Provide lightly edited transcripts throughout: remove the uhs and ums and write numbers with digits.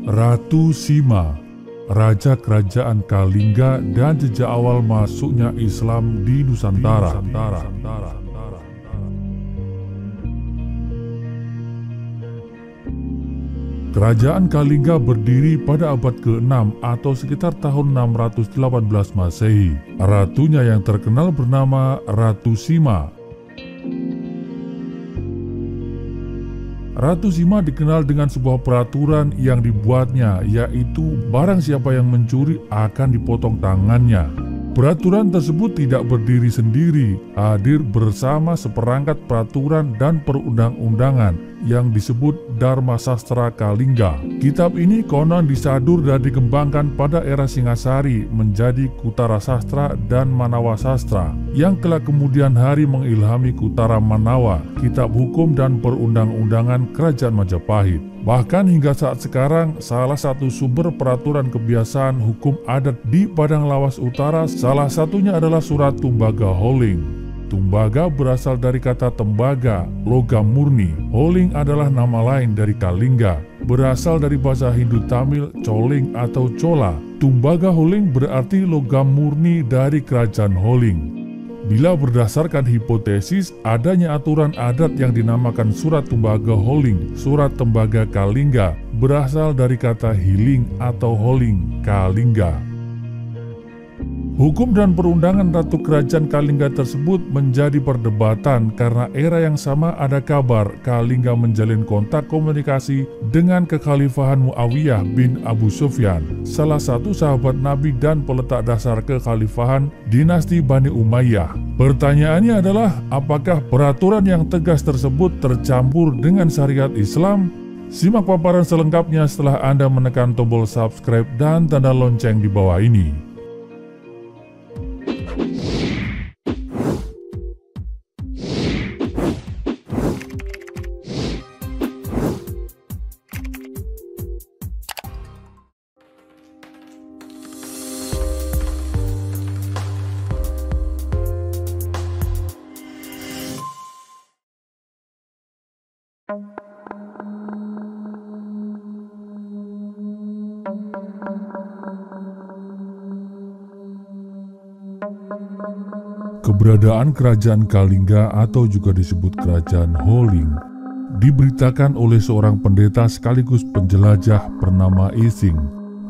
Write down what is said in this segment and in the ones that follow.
Ratu Sima, Raja Kerajaan Kalingga dan jejak awal masuknya Islam di Nusantara. Kerajaan Kalingga berdiri pada abad ke-6 atau sekitar tahun 618 Masehi. Ratunya yang terkenal bernama Ratu Sima. Ratu Sima dikenal dengan sebuah peraturan yang dibuatnya, yaitu barang siapa yang mencuri akan dipotong tangannya. Peraturan tersebut tidak berdiri sendiri, hadir bersama seperangkat peraturan dan perundang-undangan yang disebut Dharma Sastra Kalingga. Kitab ini konon disadur dan dikembangkan pada era Singasari menjadi Kutara Sastra dan Manawa Sastra, yang kelak kemudian hari mengilhami Kutara Manawa, kitab hukum dan perundang-undangan Kerajaan Majapahit. Bahkan hingga saat sekarang, salah satu sumber peraturan kebiasaan hukum adat di Padang Lawas Utara salah satunya adalah Surat Tumbaga Holing. Tumbaga berasal dari kata tembaga, logam murni. Holing adalah nama lain dari Kalingga, berasal dari bahasa Hindu Tamil Choling atau Chola. Tumbaga Holing berarti logam murni dari Kerajaan Holing. Bila berdasarkan hipotesis adanya aturan adat yang dinamakan Surat Tumbaga Holing, Surat Tembaga Kalingga, berasal dari kata hiling atau holing, Kalingga. Hukum dan perundangan Ratu Kerajaan Kalingga tersebut menjadi perdebatan karena era yang sama ada kabar Kalingga menjalin kontak komunikasi dengan kekhalifahan Muawiyah bin Abu Sufyan, salah satu sahabat Nabi dan peletak dasar kekhalifahan dinasti Bani Umayyah. Pertanyaannya adalah, apakah peraturan yang tegas tersebut tercampur dengan syariat Islam? Simak paparan selengkapnya setelah Anda menekan tombol subscribe dan tanda lonceng di bawah ini. Keberadaan Kerajaan Kalingga atau juga disebut Kerajaan Holing diberitakan oleh seorang pendeta sekaligus penjelajah bernama Ising.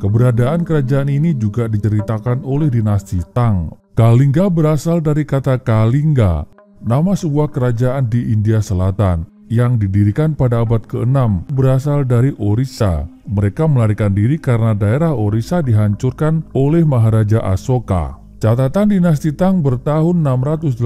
Keberadaan kerajaan ini juga diceritakan oleh dinasti Tang. Kalingga berasal dari kata Kalingga, nama sebuah kerajaan di India Selatan yang didirikan pada abad ke-6, berasal dari Orissa. Mereka melarikan diri karena daerah Orissa dihancurkan oleh Maharaja Asoka. Catatan dinasti Tang bertahun 618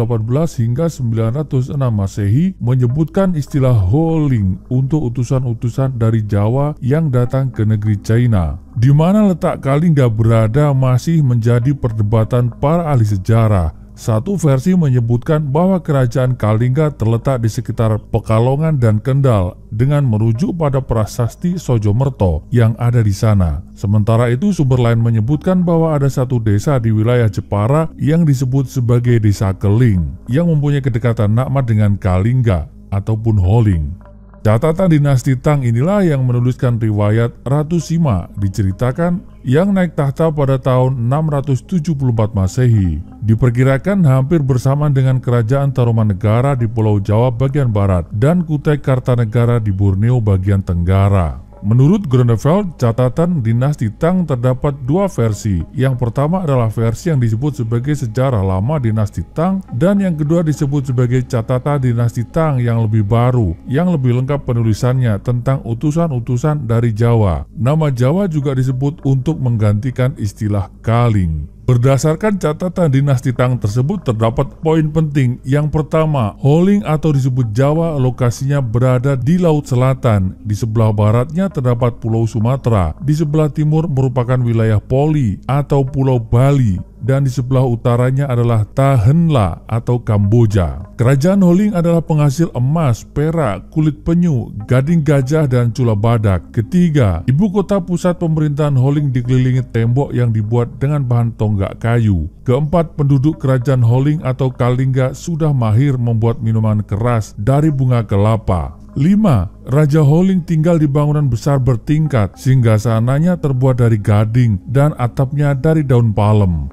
hingga 906 Masehi menyebutkan istilah Holing untuk utusan-utusan dari Jawa yang datang ke negeri China. Di mana letak Kalingga berada masih menjadi perdebatan para ahli sejarah. Satu versi menyebutkan bahwa kerajaan Kalingga terletak di sekitar Pekalongan dan Kendal dengan merujuk pada prasasti Sojomerto yang ada di sana. Sementara itu sumber lain menyebutkan bahwa ada satu desa di wilayah Jepara yang disebut sebagai Desa Keling yang mempunyai kedekatan nakmat dengan Kalingga ataupun Holing. Catatan dinasti Tang inilah yang menuliskan riwayat Ratu Sima diceritakan yang naik tahta pada tahun 674 Masehi. Diperkirakan hampir bersamaan dengan kerajaan Tarumanegara di Pulau Jawa bagian barat dan Kutai Kartanegara di Borneo bagian tenggara. Menurut Grunewald, catatan dinasti Tang terdapat dua versi. Yang pertama adalah versi yang disebut sebagai sejarah lama dinasti Tang, dan yang kedua disebut sebagai catatan dinasti Tang yang lebih baru, yang lebih lengkap penulisannya tentang utusan-utusan dari Jawa. Nama Jawa juga disebut untuk menggantikan istilah Kaling. Berdasarkan catatan dinasti Tang tersebut terdapat poin penting. Yang pertama, Holing atau disebut Jawa lokasinya berada di Laut Selatan. Di sebelah baratnya terdapat Pulau Sumatera. Di sebelah timur merupakan wilayah Poli atau Pulau Bali. dan di sebelah utaranya adalah Tahenla atau Kamboja. Kerajaan Holing adalah penghasil emas, perak, kulit penyu, gading gajah, dan cula badak. Ketiga, ibu kota pusat pemerintahan Holing dikelilingi tembok yang dibuat dengan bahan tonggak kayu. Keempat, penduduk kerajaan Holing atau Kalinga sudah mahir membuat minuman keras dari bunga kelapa. 5. Raja Holing tinggal di bangunan besar bertingkat, singgasananya terbuat dari gading dan atapnya dari daun palem.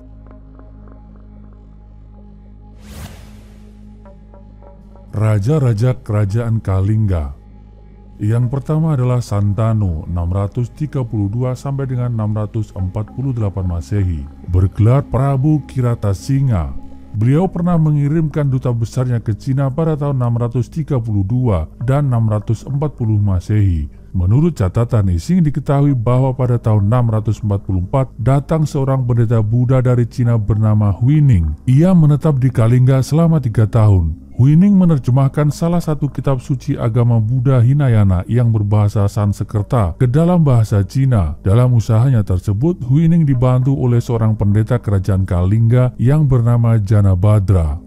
Raja-raja kerajaan Kalinga. Yang pertama adalah Santanu 632 sampai dengan 648 Masehi, bergelar Prabu Kiratasinga. Beliau pernah mengirimkan duta besarnya ke Cina pada tahun 632 dan 640 Masehi. Menurut catatan Ising diketahui bahwa pada tahun 644 datang seorang pendeta Buddha dari Cina bernama Huining. Ia menetap di Kalinga selama 3 tahun. Huining menerjemahkan salah satu kitab suci agama Buddha Hinayana yang berbahasa Sanskerta ke dalam bahasa Cina. Dalam usahanya tersebut, Huining dibantu oleh seorang pendeta kerajaan Kalinga yang bernama Janabadra.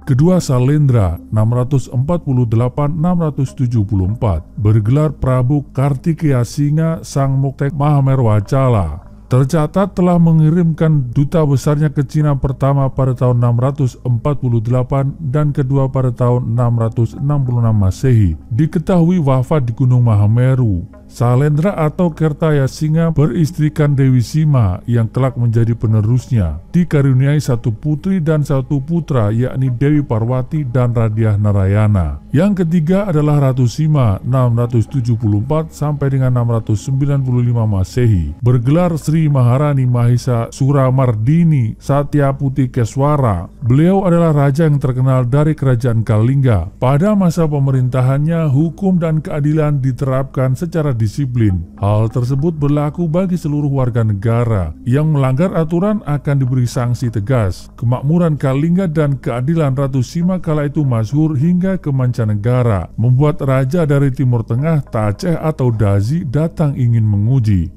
Kedua, Salendra 648-674, bergelar Prabu Kartikeya Singa Sang Muktek Mahamerwacala. Tercatat telah mengirimkan duta besarnya ke Cina pertama pada tahun 648 dan kedua pada tahun 666 Masehi. Diketahui wafat di Gunung Mahameru. Salendra atau Kertayasinga beristrikan Dewi Sima yang kelak menjadi penerusnya. Dikaruniai 1 putri dan 1 putra, yakni Dewi Parwati dan Radyah Narayana. Yang ketiga adalah Ratu Sima 674 sampai dengan 695 Masehi, bergelar Sri Maharani Mahisa Suramardini Satyaputi Keswara. Beliau adalah raja yang terkenal dari kerajaan Kalinga. Pada masa pemerintahannya, hukum dan keadilan diterapkan secara disiplin. Hal tersebut berlaku bagi seluruh warga negara. Yang melanggar aturan akan diberi sanksi tegas. Kemakmuran Kalinga dan keadilan Ratu Sima kala itu masyhur hingga ke mancanegara, membuat raja dari Timur Tengah, Aceh atau Dazi datang ingin menguji.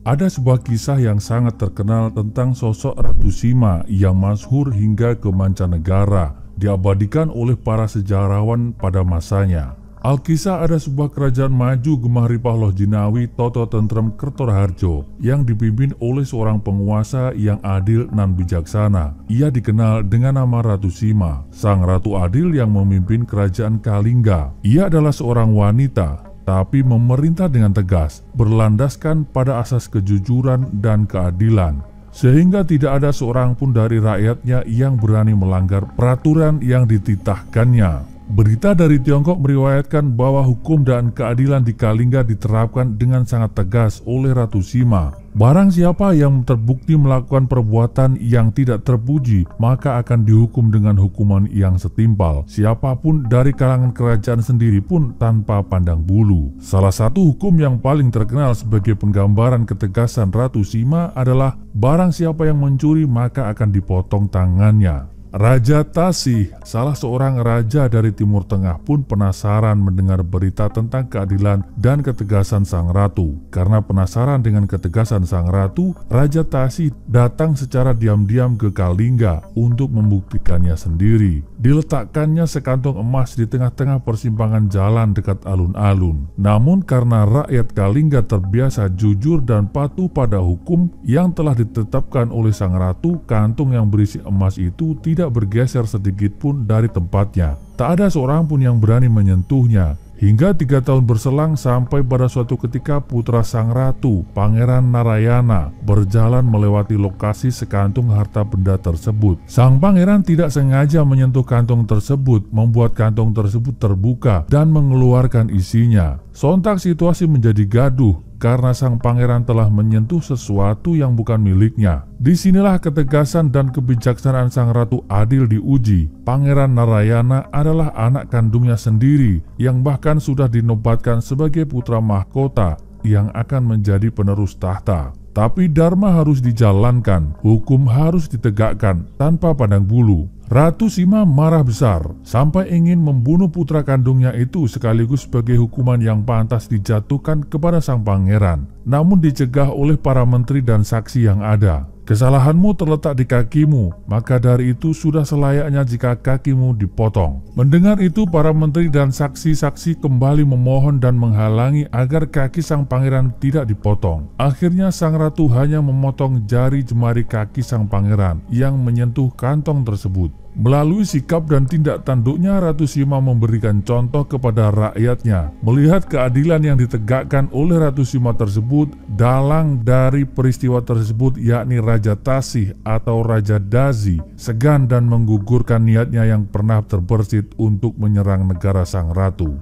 Ada sebuah kisah yang sangat terkenal tentang sosok Ratu Sima yang masyhur hingga ke mancanegara, diabadikan oleh para sejarawan pada masanya. Alkisah ada sebuah kerajaan maju Gemah Ripah Loh Jinawi Toto Tentrem Kertoraharjo yang dipimpin oleh seorang penguasa yang adil dan bijaksana. Ia dikenal dengan nama Ratu Sima, sang ratu adil yang memimpin kerajaan Kalinga. Ia adalah seorang wanita, tapi memerintah dengan tegas, berlandaskan pada asas kejujuran dan keadilan, sehingga tidak ada seorang pun dari rakyatnya yang berani melanggar peraturan yang dititahkannya. Berita dari Tiongkok meriwayatkan bahwa hukum dan keadilan di Kalinga diterapkan dengan sangat tegas oleh Ratu Sima. Barang siapa yang terbukti melakukan perbuatan yang tidak terpuji, maka akan dihukum dengan hukuman yang setimpal. Siapapun dari kalangan kerajaan sendiri pun tanpa pandang bulu. Salah satu hukum yang paling terkenal sebagai penggambaran ketegasan Ratu Sima adalah barang siapa yang mencuri maka akan dipotong tangannya. Raja Tasih, salah seorang raja dari Timur Tengah pun penasaran mendengar berita tentang keadilan dan ketegasan sang ratu. Karena penasaran dengan ketegasan sang ratu, Raja Tasih datang secara diam-diam ke Kalinga untuk membuktikannya sendiri. Diletakkannya sekantong emas di tengah-tengah persimpangan jalan dekat alun-alun. Namun karena rakyat Kalinga terbiasa jujur dan patuh pada hukum yang telah ditetapkan oleh sang ratu, kantung yang berisi emas itu tidak bergeser sedikit pun dari tempatnya. Tak ada seorang pun yang berani menyentuhnya. Hingga 3 tahun berselang sampai pada suatu ketika putra sang ratu, Pangeran Narayana, berjalan melewati lokasi sekantung harta benda tersebut. Sang pangeran tidak sengaja menyentuh kantong tersebut, membuat kantong tersebut terbuka dan mengeluarkan isinya. Sontak situasi menjadi gaduh karena sang pangeran telah menyentuh sesuatu yang bukan miliknya. Disinilah ketegasan dan kebijaksanaan sang ratu adil diuji. Pangeran Narayana adalah anak kandungnya sendiri yang bahkan sudah dinobatkan sebagai putra mahkota yang akan menjadi penerus tahta. Tapi dharma harus dijalankan, hukum harus ditegakkan tanpa pandang bulu. Ratu Sima marah besar sampai ingin membunuh putra kandungnya itu sekaligus sebagai hukuman yang pantas dijatuhkan kepada sang pangeran. Namun dicegah oleh para menteri dan saksi yang ada. Kesalahanmu terletak di kakimu, maka dari itu sudah selayaknya jika kakimu dipotong. Mendengar itu, para menteri dan saksi-saksi kembali memohon dan menghalangi agar kaki sang pangeran tidak dipotong. Akhirnya sang ratu hanya memotong jari jemari kaki sang pangeran yang menyentuh kantong tersebut. Melalui sikap dan tindak tanduknya, Ratu Sima memberikan contoh kepada rakyatnya. Melihat keadilan yang ditegakkan oleh Ratu Sima tersebut, dalang dari peristiwa tersebut yakni Raja Tasih atau Raja Dazi segan dan menggugurkan niatnya yang pernah terbersit untuk menyerang negara sang ratu.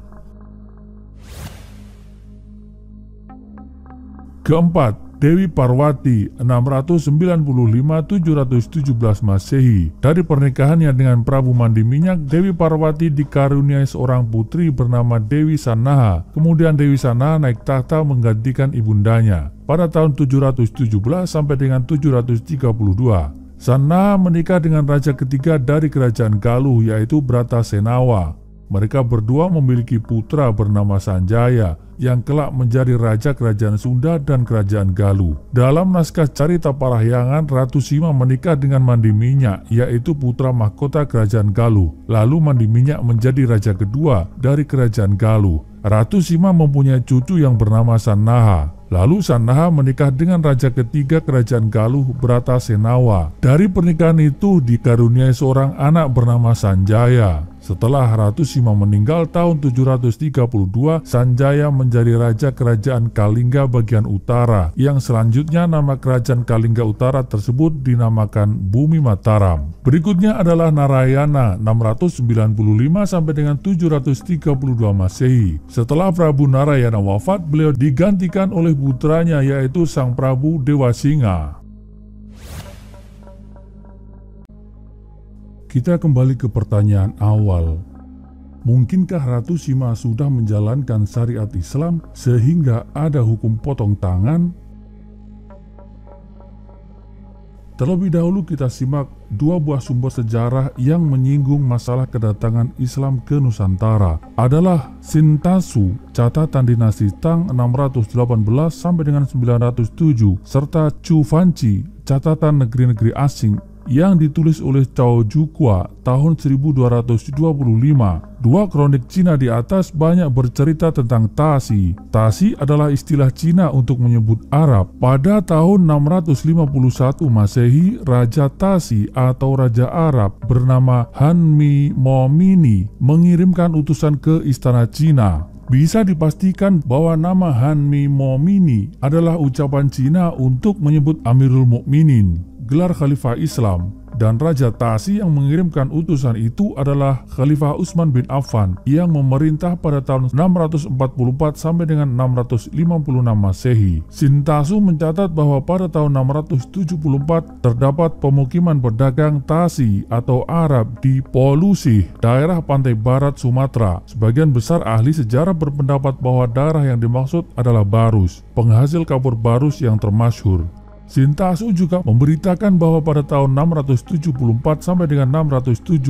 Keempat, Dewi Parwati 695-717 Masehi. Dari pernikahannya dengan Prabu Mandi Minyak, Dewi Parwati dikaruniai seorang putri bernama Dewi Sanaha. Kemudian Dewi Sanaha naik tahta menggantikan ibundanya pada tahun 717 sampai dengan 732. Sanaha menikah dengan raja ketiga dari kerajaan Galuh, yaitu Bratasenawa. Mereka berdua memiliki putra bernama Sanjaya yang kelak menjadi raja kerajaan Sunda dan kerajaan Galuh. Dalam naskah Carita Parahyangan, Ratu Sima menikah dengan Mandi Minyak, yaitu putra mahkota kerajaan Galuh. Lalu Mandi Minyak menjadi raja kedua dari kerajaan Galuh. Ratu Sima mempunyai cucu yang bernama Sanaha. Lalu Sanaha menikah dengan raja ketiga kerajaan Galuh, Bratasenawa. Dari pernikahan itu dikaruniai seorang anak bernama Sanjaya. Setelah Ratu Sima meninggal tahun 732, Sanjaya menjadi raja kerajaan Kalingga bagian utara, yang selanjutnya nama kerajaan Kalingga Utara tersebut dinamakan Bumi Mataram. Berikutnya adalah Narayana 695 sampai dengan 732 Masehi. Setelah Prabu Narayana wafat, beliau digantikan oleh putranya yaitu Sang Prabu Dewasinga. Kita kembali ke pertanyaan awal. Mungkinkah Ratu Sima sudah menjalankan syariat Islam sehingga ada hukum potong tangan? Terlebih dahulu kita simak dua buah sumber sejarah yang menyinggung masalah kedatangan Islam ke Nusantara. Adalah Sintasu, catatan dinasti Tang 618 sampai dengan 907, serta Chu Fanci, catatan negeri-negeri asing yang ditulis oleh Cao Jukua tahun 1225. Dua kronik Cina di atas banyak bercerita tentang Tasi. Tasi adalah istilah Cina untuk menyebut Arab. Pada tahun 651 Masehi, Raja Tasi atau Raja Arab bernama Hanmi Momini mengirimkan utusan ke istana Cina. Bisa dipastikan bahwa nama Hanmi Momini adalah ucapan Cina untuk menyebut Amirul Mukminin, gelar Khalifah Islam, dan Raja Tasi yang mengirimkan utusan itu adalah Khalifah Utsman bin Affan yang memerintah pada tahun 644 sampai dengan 656 Masehi. Sintasu mencatat bahwa pada tahun 674 terdapat pemukiman pedagang Tasi atau Arab di Polusih, daerah pantai barat Sumatera. Sebagian besar ahli sejarah berpendapat bahwa daerah yang dimaksud adalah Barus, penghasil kapur barus yang termasyhur. Sintasu juga memberitakan bahwa pada tahun 674 sampai dengan 675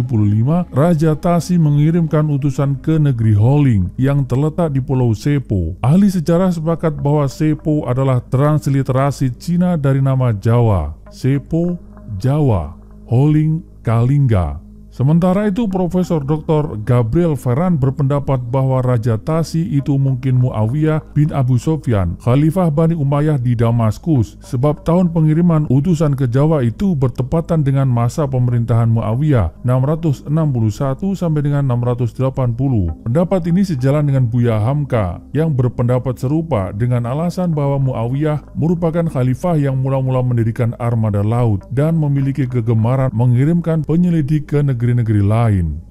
Raja Tasi mengirimkan utusan ke negeri Holing yang terletak di Pulau Sepo. Ahli sejarah sepakat bahwa Sepo adalah transliterasi Cina dari nama Jawa, Sepo, Jawa, Holing, Kalingga. Sementara itu, Profesor Dr. Gabriel Ferran berpendapat bahwa Raja Tasi itu mungkin Muawiyah bin Abu Sofyan, Khalifah Bani Umayyah di Damaskus, sebab tahun pengiriman utusan ke Jawa itu bertepatan dengan masa pemerintahan Muawiyah 661 sampai dengan 680. Pendapat ini sejalan dengan Buya Hamka yang berpendapat serupa dengan alasan bahwa Muawiyah merupakan khalifah yang mula-mula mendirikan armada laut dan memiliki kegemaran mengirimkan penyelidik ke negeri-negeri lain.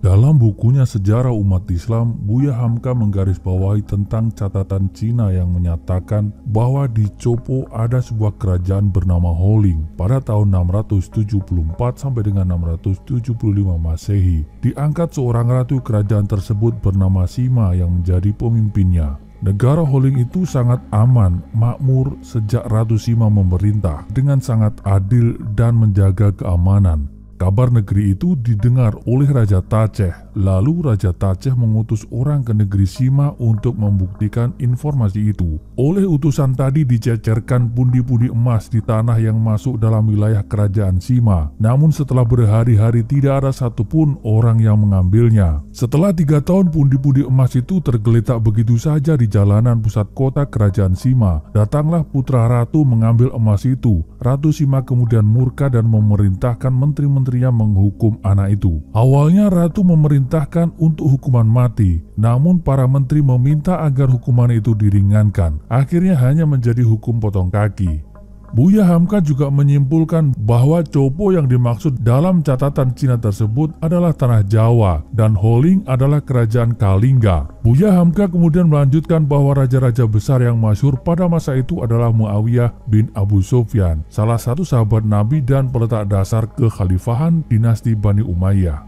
Dalam bukunya Sejarah Umat Islam, Buya Hamka menggarisbawahi tentang catatan Cina yang menyatakan bahwa di Copo ada sebuah kerajaan bernama Holing pada tahun 674 sampai dengan 675 Masehi. Diangkat seorang ratu kerajaan tersebut bernama Sima yang menjadi pemimpinnya. Negara Holing itu sangat aman, makmur sejak Ratu Sima memerintah dengan sangat adil dan menjaga keamanan. Kabar negeri itu didengar oleh Raja Taceh Lalu Raja Taceh mengutus orang ke negeri Sima untuk membuktikan informasi itu. Oleh utusan tadi dicecerkan pundi-pundi emas di tanah yang masuk dalam wilayah kerajaan Sima. Namun setelah berhari-hari tidak ada satupun orang yang mengambilnya. Setelah 3 tahun pundi-pundi emas itu tergeletak begitu saja di jalanan pusat kota kerajaan Sima. Datanglah putra ratu mengambil emas itu. Ratu Sima kemudian murka dan memerintahkan menteri-menterinya menghukum anak itu. Awalnya ratu memerintahkan untuk hukuman mati, namun para menteri meminta agar hukuman itu diringankan. Akhirnya hanya menjadi hukum potong kaki. Buya Hamka juga menyimpulkan bahwa Copo yang dimaksud dalam catatan Cina tersebut adalah tanah Jawa dan Holing adalah kerajaan Kalingga. Buya Hamka kemudian melanjutkan bahwa raja-raja besar yang masyhur pada masa itu adalah Muawiyah bin Abu Sufyan, salah satu sahabat Nabi dan peletak dasar kekhalifahan dinasti Bani Umayyah.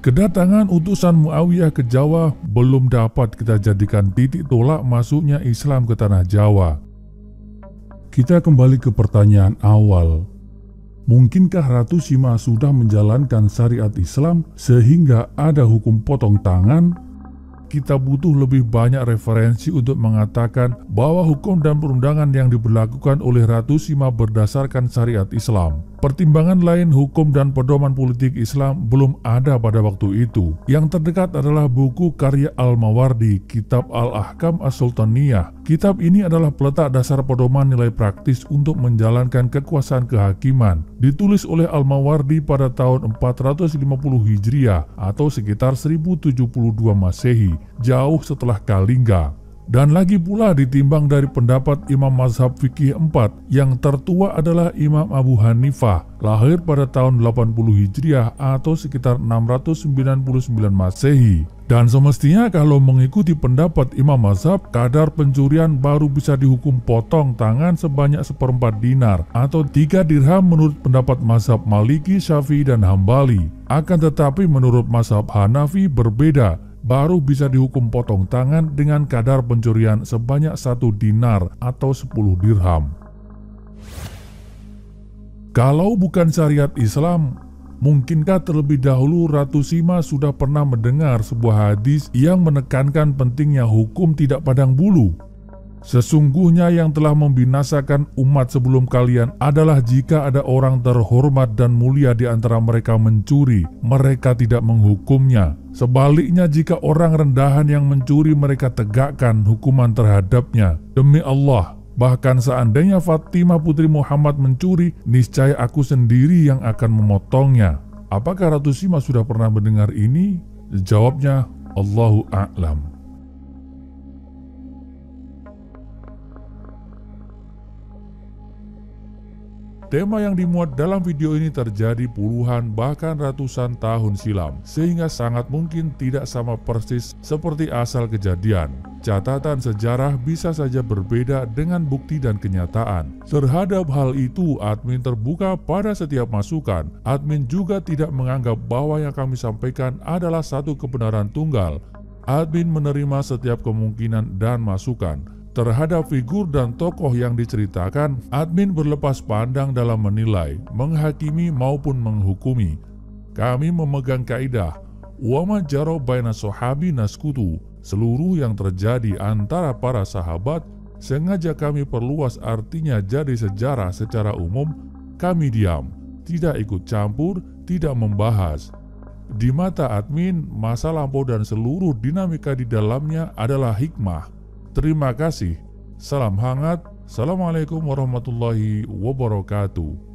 Kedatangan utusan Muawiyah ke Jawa belum dapat kita jadikan titik tolak masuknya Islam ke tanah Jawa. Kita kembali ke pertanyaan awal. Mungkinkah Ratu Sima sudah menjalankan syariat Islam sehingga ada hukum potong tangan? Kita butuh lebih banyak referensi untuk mengatakan bahwa hukum dan perundangan yang diberlakukan oleh Ratu Sima berdasarkan syariat Islam. Pertimbangan lain hukum dan pedoman politik Islam belum ada pada waktu itu. Yang terdekat adalah buku karya Al-Mawardi, Kitab Al-Ahkam As-Sultaniyah. Kitab ini adalah peletak dasar pedoman nilai praktis untuk menjalankan kekuasaan kehakiman. Ditulis oleh Al-Mawardi pada tahun 450 Hijriah atau sekitar 1072 Masehi, jauh setelah Kalingga. Dan lagi pula ditimbang dari pendapat Imam Mazhab Fikih 4, yang tertua adalah Imam Abu Hanifah, lahir pada tahun 80 Hijriah atau sekitar 699 Masehi. Dan semestinya kalau mengikuti pendapat Imam Mazhab, kadar pencurian baru bisa dihukum potong tangan sebanyak 1/4 dinar atau 3 dirham menurut pendapat Mazhab Maliki, Syafi'i, dan Hambali. Akan tetapi menurut Mazhab Hanafi berbeda, baru bisa dihukum potong tangan dengan kadar pencurian sebanyak 1 dinar atau 10 dirham. Kalau bukan syariat Islam, mungkinkah terlebih dahulu Ratu Sima sudah pernah mendengar sebuah hadis yang menekankan pentingnya hukum tidak pandang bulu? Sesungguhnya yang telah membinasakan umat sebelum kalian adalah jika ada orang terhormat dan mulia di antara mereka mencuri, mereka tidak menghukumnya. Sebaliknya jika orang rendahan yang mencuri, mereka tegakkan hukuman terhadapnya. Demi Allah, bahkan seandainya Fatimah putri Muhammad mencuri, niscaya aku sendiri yang akan memotongnya. Apakah Ratu Sima sudah pernah mendengar ini? Jawabnya, Allahu a'lam. Tema yang dimuat dalam video ini terjadi puluhan bahkan ratusan tahun silam, sehingga sangat mungkin tidak sama persis seperti asal kejadian. Catatan sejarah bisa saja berbeda dengan bukti dan kenyataan. Terhadap hal itu, admin terbuka pada setiap masukan. Admin juga tidak menganggap bahwa yang kami sampaikan adalah satu kebenaran tunggal. Admin menerima setiap kemungkinan dan masukan. Terhadap figur dan tokoh yang diceritakan, admin berlepas pandang dalam menilai, menghakimi maupun menghukumi. Kami memegang kaidah, wa ma jara baina sahabi naskutu, seluruh yang terjadi antara para sahabat, sengaja kami perluas artinya jadi sejarah secara umum, kami diam, tidak ikut campur, tidak membahas. Di mata admin, masa lampau dan seluruh dinamika di dalamnya adalah hikmah. Terima kasih. Salam hangat. Assalamualaikum warahmatullahi wabarakatuh.